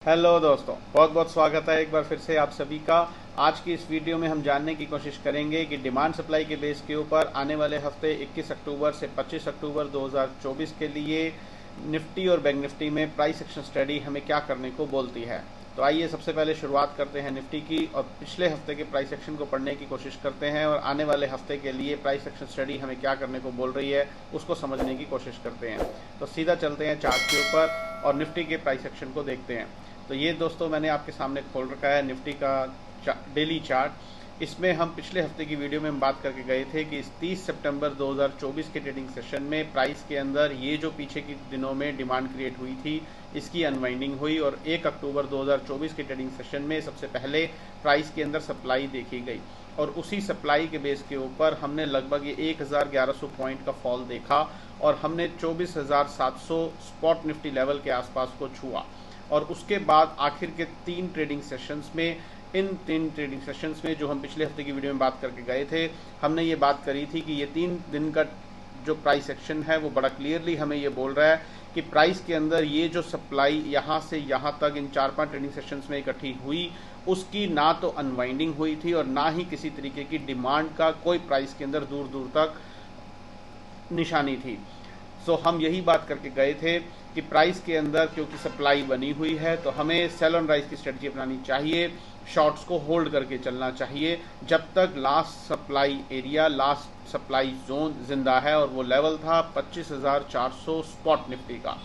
Hello दोस्तों, बहुत बहुत स्वागत है एक बार फिर से आप सभी का। आज की इस वीडियो में हम जानने की कोशिश करेंगे कि डिमांड सप्लाई के बेस के ऊपर आने वाले हफ्ते 21 अक्टूबर से 25 अक्टूबर 2024 के लिए निफ्टी और बैंक निफ्टी में प्राइस एक्शन स्टडी हमें क्या करने को बोलती है। तो आइए सबसे पहले शुरुआत करते हैं निफ्टी की और पिछले हफ्ते के प्राइस एक्शन को पढ़ने की कोशिश करते हैं और आने वाले हफ्ते के लिए प्राइस एक्शन स्टडी हमें क्या करने को बोल रही है उसको समझने की कोशिश करते हैं। तो सीधा चलते हैं चार्ट के ऊपर और निफ्टी के प्राइस एक्शन को देखते हैं। तो ये दोस्तों मैंने आपके सामने खोल रखा है निफ्टी का डेली चार्ट। इसमें हम पिछले हफ्ते की वीडियो में हम बात करके गए थे कि इस 30 सितंबर 2024 के ट्रेडिंग सेशन में प्राइस के अंदर ये जो पीछे के दिनों में डिमांड क्रिएट हुई थी इसकी अनवाइंडिंग हुई और 1 अक्टूबर 2024 के ट्रेडिंग सेशन में सबसे पहले प्राइस के अंदर सप्लाई देखी गई और उसी सप्लाई के बेस के ऊपर हमने लगभग ये 1100 पॉइंट का फॉल देखा और हमने 24,700 स्पॉट निफ्टी लेवल के आसपास को छुआ। और उसके बाद आखिर के तीन ट्रेडिंग सेशंस में जो हम पिछले हफ्ते की वीडियो में बात करके गए थे, हमने ये बात करी थी कि ये 3 दिन का जो प्राइस एक्शन है वो बड़ा क्लियरली हमें ये बोल रहा है कि प्राइस के अंदर ये जो सप्लाई यहाँ से यहाँ तक इन 4-5 ट्रेडिंग सेशंस में इकट्ठी हुई उसकी ना तो अनवाइंडिंग हुई थी और ना ही किसी तरीके की डिमांड का कोई प्राइस के अंदर दूर दूर तक निशानी थी। सो हम यही बात करके गए थे कि प्राइस के अंदर क्योंकि सप्लाई बनी हुई है तो हमें सेल ऑन राइज की स्ट्रेटजी अपनानी चाहिए, शॉर्ट्स को होल्ड करके चलना चाहिए जब तक last supply area, last supply zone जिंदा है और वो लेवल था 25,400 स्पॉट निफ्टी का।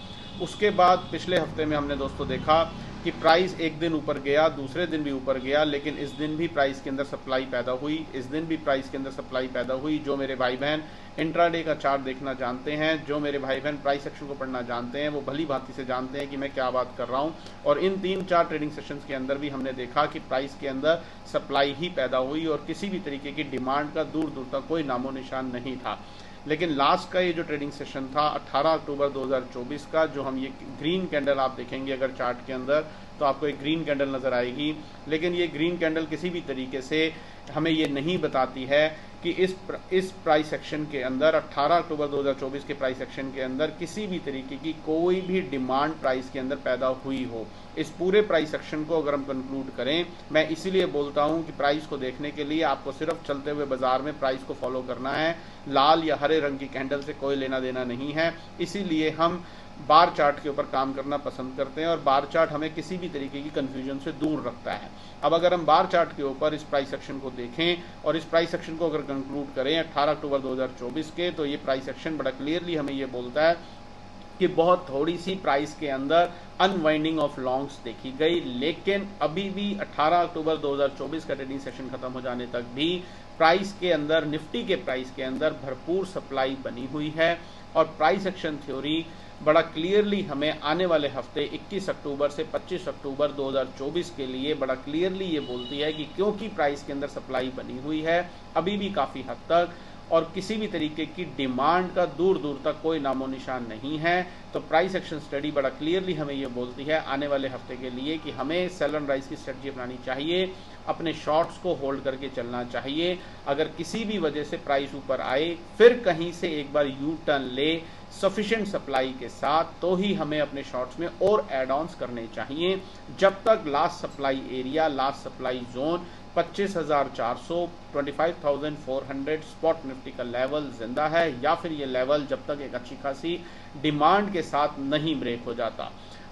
उसके बाद पिछले हफ्ते में हमने दोस्तों देखा कि प्राइस एक दिन ऊपर गया, दूसरे दिन भी ऊपर गया, लेकिन इस दिन भी प्राइस के अंदर सप्लाई पैदा हुई, इस दिन भी प्राइस के अंदर सप्लाई पैदा हुई। जो मेरे भाई बहन इंट्राडे का चार्ट देखना जानते हैं, जो मेरे भाई बहन प्राइस एक्शन को पढ़ना जानते हैं, वो भली भांति से जानते हैं कि मैं क्या बात कर रहा हूं। और इन 3-4 ट्रेडिंग सेशंस के अंदर भी हमने देखा कि प्राइस के अंदर सप्लाई ही पैदा हुई और किसी भी तरीके की डिमांड का दूर दूर तक कोई नामो निशान नहीं था। लेकिन लास्ट का ये जो ट्रेडिंग सेशन था 18 अक्टूबर 2024 का, जो हम ये ग्रीन कैंडल आप देखेंगे अगर चार्ट के अंदर तो आपको एक ग्रीन कैंडल नजर आएगी, लेकिन ये ग्रीन कैंडल किसी भी तरीके से हमें ये नहीं बताती है कि इस प्राइस एक्शन के अंदर 18 अक्टूबर 2024 के प्राइस एक्शन के अंदर किसी भी तरीके की कोई भी डिमांड प्राइस के अंदर पैदा हुई हो। इस पूरे प्राइस एक्शन को अगर हम कंक्लूड करें, मैं इसीलिए बोलता हूं कि प्राइस को देखने के लिए आपको सिर्फ चलते हुए बाजार में प्राइस को फॉलो करना है, लाल या हरे रंग की कैंडल से कोई लेना देना नहीं है। इसीलिए हम बार चार्ट के ऊपर काम करना पसंद करते हैं और बार चार्ट हमें किसी भी तरीके की कंफ्यूजन से दूर रखता है। अब अगर हम बार चार्ट के ऊपर इस प्राइस एक्शन को देखें और इस प्राइस एक्शन को अगर कंक्लूड करें 18 अक्टूबर 2024 के, तो ये प्राइस एक्शन बड़ा क्लियरली हमें ये बोलता है कि बहुत थोड़ी सी प्राइस के अंदर अनवाइंडिंग ऑफ लॉन्ग्स देखी गई, लेकिन अभी भी 18 अक्टूबर 2024 का ट्रेडिंग सेशन खत्म हो जाने तक भी प्राइस के अंदर, निफ्टी के प्राइस के अंदर भरपूर सप्लाई बनी हुई है। और प्राइस एक्शन थ्योरी बड़ा क्लियरली हमें आने वाले हफ्ते 21 अक्टूबर से 25 अक्टूबर 2024 के लिए बड़ा क्लियरली ये बोलती है कि क्योंकि प्राइस के अंदर सप्लाई बनी हुई है अभी भी काफी हद तक और किसी भी तरीके की डिमांड का दूर दूर तक कोई नामो निशान नहीं है, तो प्राइस एक्शन स्टडी बड़ा क्लियरली हमें ये बोलती है आने वाले हफ्ते के लिए कि हमें सेल ऑन राइज की स्ट्रेटजी अपनानी चाहिए, अपने शॉर्ट्स को होल्ड करके चलना चाहिए। अगर किसी भी वजह से प्राइस ऊपर आए, फिर कहीं से एक बार यू टर्न ले सफिशिएंट सप्लाई के साथ, तो ही हमें अपने शॉर्ट्स में और एड ऑन्स करने चाहिए जब तक last supply area, last supply zone 25,400 25,400 spot Nifty का लेवल जिंदा है, या फिर ये लेवल जब तक एक अच्छी खासी डिमांड के साथ नहीं ब्रेक हो जाता।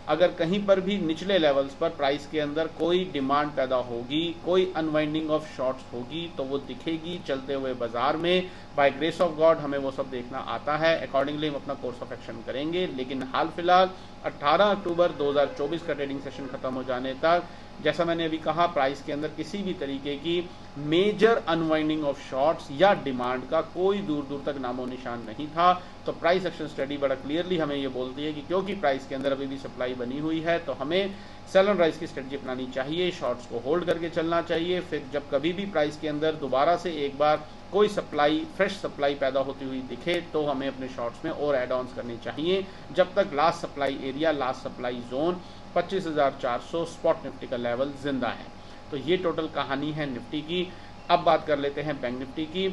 अगर कहीं पर भी निचले लेवल्स पर प्राइस के अंदर कोई डिमांड पैदा होगी, कोई अनवाइंडिंग ऑफ शॉर्ट्स होगी, तो वो दिखेगी चलते हुए बाजार में। बाय ग्रेस ऑफ गॉड हमें वो सब देखना आता है, अकॉर्डिंगली हम अपना कोर्स ऑफ एक्शन करेंगे। लेकिन हाल फिलहाल 18 अक्टूबर 2024 का ट्रेडिंग सेशन खत्म हो जाने तक, जैसा मैंने अभी कहा, प्राइस के अंदर किसी भी तरीके की मेजर अनवाइंडिंग ऑफ शॉर्ट्स या डिमांड का कोई दूर दूर तक नामो निशान नहीं था। तो प्राइस एक्शन स्टडी बड़ा क्लियरली हमें ये बोलती है कि क्योंकि प्राइस के अंदर अभी भी सप्लाई बनी हुई है तो हमें सेल ऑन राइज की स्ट्रेटजी अपनानी चाहिए, शॉर्ट्स को होल्ड करके चलना चाहिए। फिर जब कभी भी प्राइस के अंदर दोबारा से एक बार कोई सप्लाई, फ्रेश सप्लाई पैदा होती हुई दिखे, तो हमें अपने शॉर्ट्स में और एड ऑन्स करने चाहिए जब तक last supply area, last supply zone 25,400 spot Nifty का लेवल जिंदा है। तो ये टोटल कहानी है निफ्टी की। अब बात कर लेते हैं बैंक निफ्टी की।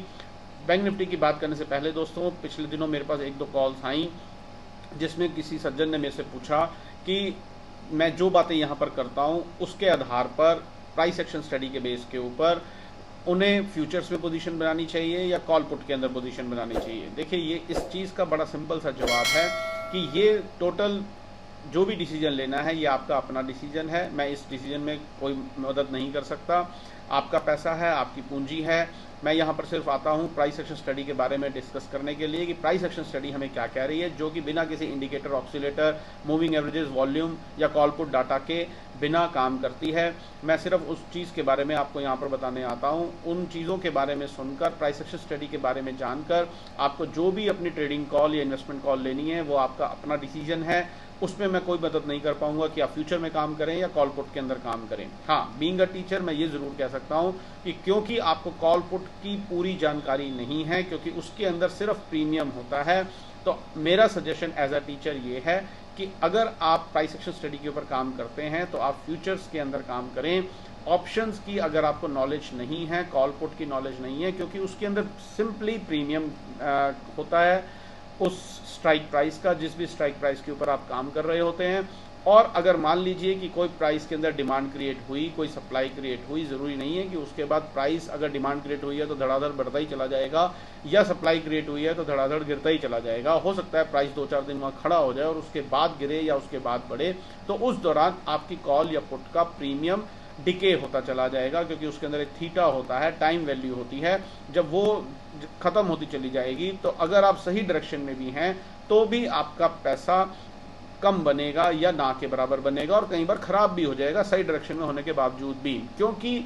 बैंक निफ्टी की बात करने से पहले दोस्तों, पिछले दिनों मेरे पास 1-2 कॉल्स आई जिसमें किसी सज्जन ने मेरे से पूछा कि मैं जो बातें यहाँ पर करता हूँ उसके आधार पर प्राइस एक्शन स्टडी के बेस के ऊपर उन्हें फ्यूचर्स में पोजीशन बनानी चाहिए या कॉल पुट के अंदर पोजीशन बनानी चाहिए। देखिए, ये इस चीज़ का बड़ा सिंपल सा जवाब है कि ये टोटल जो भी डिसीजन लेना है ये आपका अपना डिसीजन है। मैं इस डिसीजन में कोई मदद नहीं कर सकता। आपका पैसा है, आपकी पूंजी है। मैं यहाँ पर सिर्फ आता हूँ प्राइस एक्शन स्टडी के बारे में डिस्कस करने के लिए कि प्राइस एक्शन स्टडी हमें क्या कह रही है, जो कि बिना किसी indicator, oscillator, moving averages, volume या कॉल पुट डाटा के बिना काम करती है। मैं सिर्फ उस चीज़ के बारे में आपको यहाँ पर बताने आता हूँ। उन चीज़ों के बारे में सुनकर, प्राइस एक्शन स्टडी के बारे में जानकर आपको जो भी अपनी ट्रेडिंग कॉल या इन्वेस्टमेंट कॉल लेनी है वो आपका अपना डिसीजन है। उसमें मैं कोई मदद नहीं कर पाऊंगा कि आप फ्यूचर में काम करें या कॉल पुट के अंदर काम करें। हाँ, बीइंग अ टीचर मैं ये ज़रूर कह सकता हूँ कि क्योंकि आपको कॉल पुट की पूरी जानकारी नहीं है, क्योंकि उसके अंदर सिर्फ प्रीमियम होता है, तो मेरा सजेशन एज अ टीचर ये है कि अगर आप प्राइस एक्शन स्टडी के ऊपर काम करते हैं तो आप फ्यूचर्स के अंदर काम करें। ऑप्शंस की अगर आपको नॉलेज नहीं है, कॉल पुट की नॉलेज नहीं है, क्योंकि उसके अंदर सिंपली प्रीमियम होता है उस स्ट्राइक प्राइस का, जिस भी स्ट्राइक प्राइस के ऊपर आप काम कर रहे होते हैं। और अगर मान लीजिए कि कोई प्राइस के अंदर डिमांड क्रिएट हुई, कोई सप्लाई क्रिएट हुई, ज़रूरी नहीं है कि उसके बाद प्राइस, अगर डिमांड क्रिएट हुई है तो धड़ाधड़ बढ़ता ही चला जाएगा, या सप्लाई क्रिएट हुई है तो धड़ाधड़ गिरता ही चला जाएगा। हो सकता है प्राइस 2-4 दिन वहाँ खड़ा हो जाए और उसके बाद गिरे या उसके बाद बढ़े, तो उस दौरान आपकी कॉल या पुट का प्रीमियम डिके होता चला जाएगा, क्योंकि उसके अंदर एक थीटा होता है, टाइम वैल्यू होती है। जब वो खत्म होती चली जाएगी तो अगर आप सही डायरेक्शन में भी हैं तो भी आपका पैसा कम बनेगा या ना के बराबर बनेगा, और कई बार खराब भी हो जाएगा सही डायरेक्शन में होने के बावजूद भी। क्योंकि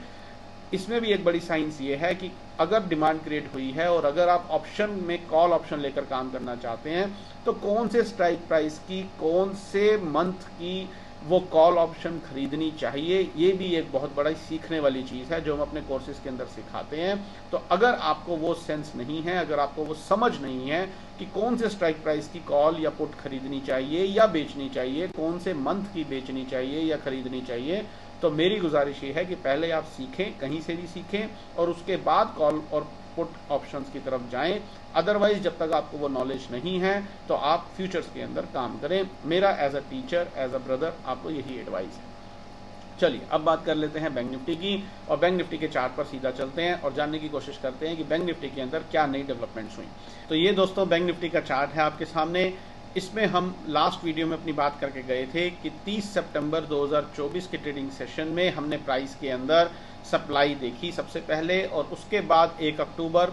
इसमें भी एक बड़ी साइंस ये है कि अगर डिमांड क्रिएट हुई है और अगर आप ऑप्शन में कॉल ऑप्शन लेकर काम करना चाहते हैं तो कौन से स्ट्राइक प्राइस की, कौन से मंथ की वो कॉल ऑप्शन खरीदनी चाहिए, ये भी एक बहुत बड़ा सीखने वाली चीज़ है जो हम अपने कोर्सेज के अंदर सिखाते हैं। तो अगर आपको वो सेंस नहीं है, अगर आपको वो समझ नहीं है कि कौन से स्ट्राइक प्राइस की कॉल या पुट खरीदनी चाहिए या बेचनी चाहिए, कौन से मंथ की बेचनी चाहिए या खरीदनी चाहिए, तो मेरी गुजारिश ये है कि पहले आप सीखें, कहीं से भी सीखें, और उसके बाद कॉल और पुट ऑप्शंस की तरफ जाएं। अदरवाइज जब तक आपको वो नॉलेज नहीं है तो आप फ्यूचर्स के अंदर काम करें। मेरा as a teacher, as a brother आपको यही एडवाइस है। चलिए अब बात कर लेते हैं बैंक निफ्टी की, और बैंक निफ्टी के चार्ट पर सीधा चलते हैं और जानने की कोशिश करते हैं कि बैंक निफ्टी के अंदर क्या नई डेवलपमेंट्स हुई। तो ये दोस्तों बैंक निफ्टी का चार्ट है आपके सामने। इसमें हम लास्ट वीडियो में अपनी बात करके गए थे कि 30 सितंबर 2024 के ट्रेडिंग सेशन में हमने प्राइस के अंदर सप्लाई देखी सबसे पहले, और उसके बाद 1 अक्टूबर,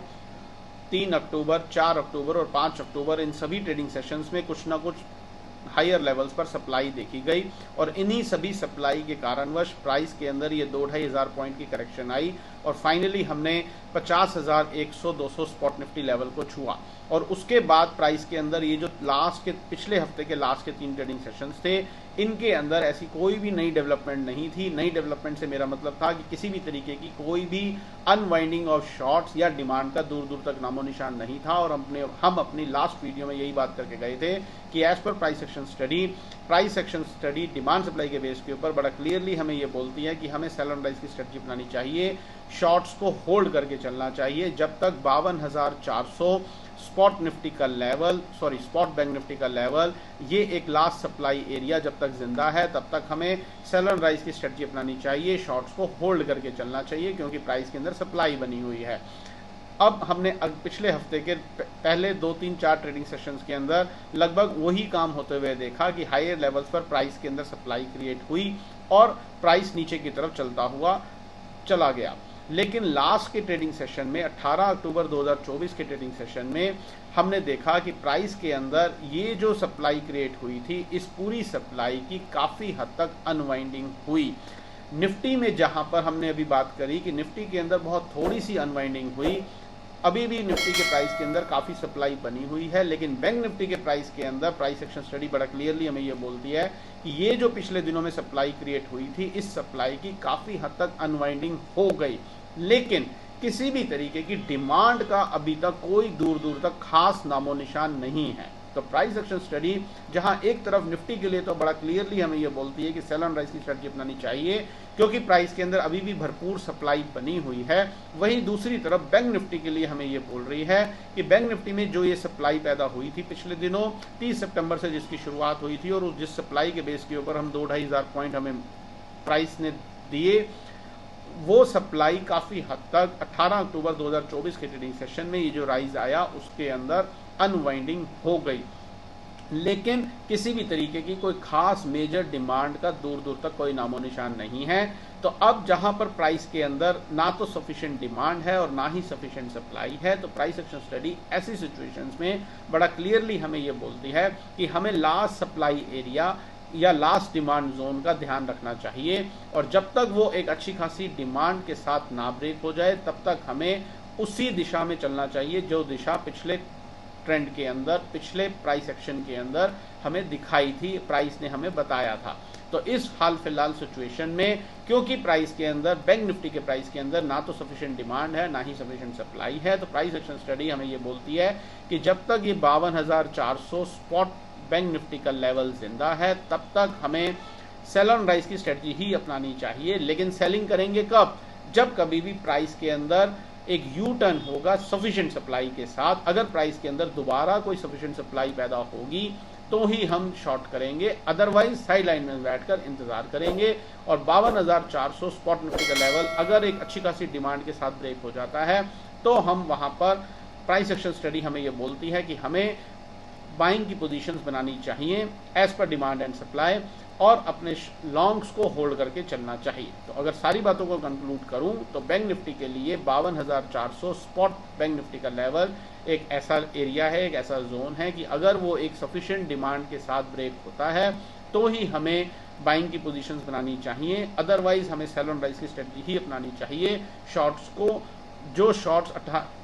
3 अक्टूबर, 4 अक्टूबर और 5 अक्टूबर इन सभी ट्रेडिंग सेशंस में कुछ ना कुछ हायर लेवल्स पर सप्लाई देखी गई, और इन्हीं सभी सप्लाई के कारणवश प्राइस के अंदर ये 2-2.5 हज़ार पॉइंट की करेक्शन आई, और फाइनली हमने 50,100-200 स्पॉट निफ्टी लेवल को छुआ। और उसके बाद प्राइस के अंदर ये जो लास्ट के, पिछले हफ्ते के लास्ट के 3 ट्रेडिंग सेशंस थे, इनके अंदर ऐसी कोई भी नई डेवलपमेंट नहीं थी। नई डेवलपमेंट से मेरा मतलब था कि किसी भी तरीके की कोई भी अनवाइंडिंग ऑफ शॉर्ट्स या डिमांड का दूर दूर तक नामो निशान नहीं था। और हम अपनी लास्ट वीडियो में यही बात करके गए थे कि as per price action study demand supply के बेस के ऊपर बड़ा क्लियरली हमें ये बोलती है कि हमें सेल एंड राइज की स्ट्रेटजी अपनानी चाहिए, शॉर्ट्स को होल्ड करके चलना चाहिए जब तक 52,400 स्पॉट निफ्टी का लेवल, स्पॉट बैंक निफ्टी का लेवल, ये एक लास्ट सप्लाई एरिया जब तक जिंदा है तब तक हमें सेल एंड राइज की स्ट्रेटजी अपनानी चाहिए, शॉर्ट्स को होल्ड करके चलना चाहिए, क्योंकि प्राइस के अंदर सप्लाई बनी हुई है। अब हमने पिछले हफ्ते के पहले 2-3-4 ट्रेडिंग सेशंस के अंदर लगभग वही काम होते हुए देखा कि हायर लेवल्स पर प्राइस के अंदर सप्लाई क्रिएट हुई और प्राइस नीचे की तरफ चलता हुआ चला गया। लेकिन लास्ट के ट्रेडिंग सेशन में 18 अक्टूबर 2024 के ट्रेडिंग सेशन में हमने देखा कि प्राइस के अंदर ये जो सप्लाई क्रिएट हुई थी, इस पूरी सप्लाई की काफ़ी हद तक अनवाइंडिंग हुई। निफ्टी में जहां पर हमने अभी बात करी कि निफ्टी के अंदर बहुत थोड़ी सी अनवाइंडिंग हुई, अभी भी निफ्टी के प्राइस के अंदर काफ़ी सप्लाई बनी हुई है, लेकिन बैंक निफ्टी के प्राइस के अंदर प्राइस एक्शन स्टडी बड़ा क्लियरली हमें ये बोलती है कि ये जो पिछले दिनों में सप्लाई क्रिएट हुई थी, इस सप्लाई की काफ़ी हद तक अनवाइंडिंग हो गई, लेकिन किसी भी तरीके की डिमांड का अभी तक कोई दूर दूर तक खास नामो निशान नहीं है। तो प्राइस एक्शन स्टडी जहां एक तरफ निफ्टी के लिए तो बड़ा क्लियरली हमें यह बोलती है कि सेल ऑन राइज की स्ट्रेटजी अपनानी चाहिए क्योंकि प्राइस के अंदर अभी भी भरपूर सप्लाई बनी हुई है, वहीं दूसरी तरफ बैंक निफ्टी के लिए हमें ये बोल रही है कि बैंक निफ्टी में जो ये सप्लाई पैदा हुई थी पिछले दिनों 30 सितंबर से जिसकी शुरुआत हुई थी और उस जिस सप्लाई के बेस के ऊपर हम 2-2.5 हज़ार पॉइंट हमें प्राइस ने दिए, वो सप्लाई काफी हद तक 18 अक्टूबर 2024 के ट्रेडिंग सेशन में ये जो राइज आया उसके अंदर अनवाइंडिंग हो गई, लेकिन किसी भी तरीके की कोई खास मेजर डिमांड का दूर दूर तक कोई नामो निशान नहीं है। तो अब जहां पर प्राइस के अंदर ना तो सफिशिएंट डिमांड है और ना ही सफिशिएंट सप्लाई है, तो प्राइस एक्शन स्टडी ऐसी सिचुएशंस में बड़ा क्लियरली हमें ये बोलती है कि हमें लास्ट सप्लाई एरिया या लास्ट डिमांड जोन का ध्यान रखना चाहिए और जब तक वो एक अच्छी खासी डिमांड के साथ ना ब्रेक हो जाए तब तक हमें उसी दिशा में चलना चाहिए जो दिशा पिछले ट्रेंड के अंदर, पिछले प्राइस एक्शन के अंदर हमें दिखाई थी, प्राइस ने हमें बताया था। तो इस हाल फिलहाल सिचुएशन में क्योंकि प्राइस के अंदर, बैंक निफ्टी के प्राइस के अंदर ना तो सफिशिएंट डिमांड है ना ही सफिशिएंट सप्लाई है, तो प्राइस एक्शन स्टडी हमें ये बोलती है कि जब तक ये 52,400 स्पॉट बैंक निफ्टी का लेवल जिंदा है तब तक हमें सेल ऑन राइज की स्ट्रेटजी ही अपनानी चाहिए। लेकिन सेलिंग करेंगे कब? जब कभी भी प्राइस के अंदर एक यू टर्न होगा सफिशिएंट सप्लाई के साथ। अगर प्राइस के अंदर दोबारा कोई सफिशिएंट सप्लाई पैदा होगी तो ही हम शॉर्ट करेंगे, अदरवाइज साइड लाइन में बैठकर इंतजार करेंगे। और 52,400 स्पॉट निफ्टी का लेवल अगर एक अच्छी खासी डिमांड के साथ ब्रेक हो जाता है तो हम वहां पर प्राइस एक्शन स्टडी हमें यह बोलती है कि हमें बाइंग की पोजीशंस बनानी चाहिए as per demand and supply और अपने लॉन्ग्स को होल्ड करके चलना चाहिए। तो अगर सारी बातों को कंक्लूड करूं तो बैंक निफ्टी के लिए 52,400 स्पॉट बैंक निफ्टी का लेवल एक ऐसा एरिया है, एक ऐसा जोन है कि अगर वो एक सफिशिएंट डिमांड के साथ ब्रेक होता है तो ही हमें बाइंग की पोजीशंस बनानी चाहिए, अदरवाइज हमें सेल ऑन राइज की स्ट्रेटजी ही अपनानी चाहिए। शॉर्ट्स को, जो शॉर्ट्स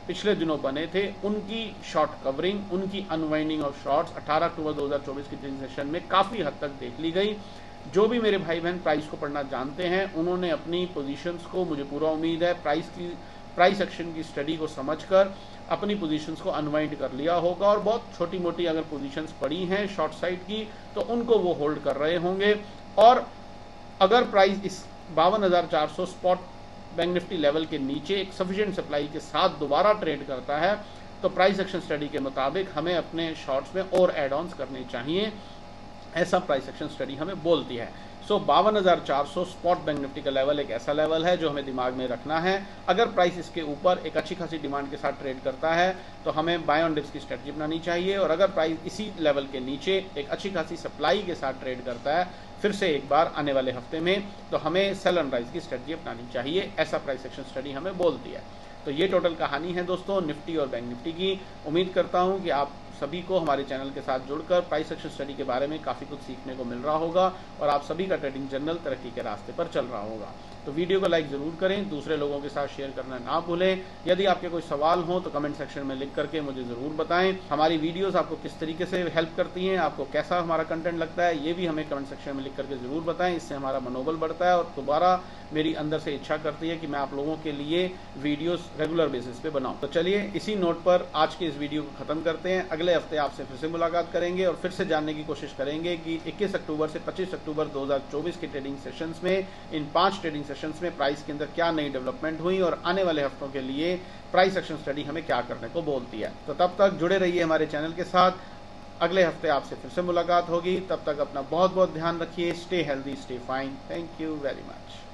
पिछले दिनों बने थे उनकी शॉर्ट कवरिंग, उनकी अनवाइंडिंग ऑफ शॉर्ट्स 18 अक्टूबर 2024 की ट्रेडिंग सेशन में काफी हद तक देख ली गई। जो भी मेरे भाई बहन प्राइस को पढ़ना जानते हैं उन्होंने अपनी पोजीशंस को, मुझे पूरा उम्मीद है, प्राइस एक्शन की स्टडी को समझकर अपनी पोजीशंस को अनवाइंड कर लिया होगा और बहुत छोटी मोटी अगर पोजीशंस पड़ी हैं शॉर्ट साइड की तो उनको वो होल्ड कर रहे होंगे। और अगर प्राइस इस 52,400 स्पॉट बैंक निफ्टी लेवल के नीचे एक सफिशिएंट सप्लाई के साथ दोबारा ट्रेड करता है तो प्राइस एक्शन स्टडी के मुताबिक हमें अपने शॉर्ट्स में और एड ऑन्स करने चाहिए, ऐसा प्राइस एक्शन स्टडी हमें बोलती है। सो 52,400 स्पॉट बैंक निफ्टी का लेवल एक ऐसा लेवल है जो हमें दिमाग में रखना है। अगर प्राइस इसके ऊपर एक अच्छी खासी डिमांड के साथ ट्रेड करता है तो हमें बाय ऑन डिप्स की स्ट्रेटजी अपनानी चाहिए और अगर प्राइस इसी लेवल के नीचे एक अच्छी खासी सप्लाई के साथ ट्रेड करता है फिर से एक बार आने वाले हफ्ते में तो हमें सेल ऑन राइज की स्ट्रेटजी अपनानी चाहिए, ऐसा प्राइस एक्शन स्टडी हमें बोलती है। तो ये टोटल कहानी है दोस्तों निफ्टी और बैंक निफ्टी की। उम्मीद करता हूं कि आप सभी को हमारे चैनल के साथ जुड़कर प्राइस एक्शन स्टडी के बारे में काफ़ी कुछ सीखने को मिल रहा होगा और आप सभी का ट्रेडिंग जर्नल तरक्की के रास्ते पर चल रहा होगा। तो वीडियो को लाइक ज़रूर करें, दूसरे लोगों के साथ शेयर करना ना भूलें। यदि आपके कोई सवाल हो तो कमेंट सेक्शन में लिख करके मुझे ज़रूर बताएं। हमारी वीडियोस आपको किस तरीके से हेल्प करती हैं, आपको कैसा हमारा कंटेंट लगता है, ये भी हमें कमेंट सेक्शन में लिख करके ज़रूर बताएं। इससे हमारा मनोबल बढ़ता है और दोबारा मेरी अंदर से इच्छा करती है कि मैं आप लोगों के लिए वीडियोस रेगुलर बेसिस पे बनाऊं। तो चलिए इसी नोट पर आज के इस वीडियो को खत्म करते हैं। अगले हफ्ते आपसे फिर से मुलाकात करेंगे और फिर से जानने की कोशिश करेंगे कि 21 अक्टूबर से 25 अक्टूबर 2024 के ट्रेडिंग सेशंस में, इन 5 ट्रेडिंग सेशंस में प्राइस के अंदर क्या नई डेवलपमेंट हुई और आने वाले हफ्तों के लिए प्राइस एक्शन स्टडी हमें क्या करने को बोलती है। तो तब तक जुड़े रहिए हमारे चैनल के साथ। अगले हफ्ते आपसे फिर से मुलाकात होगी। तब तक अपना बहुत बहुत ध्यान रखिए। Stay healthy, stay fine. Thank you very much.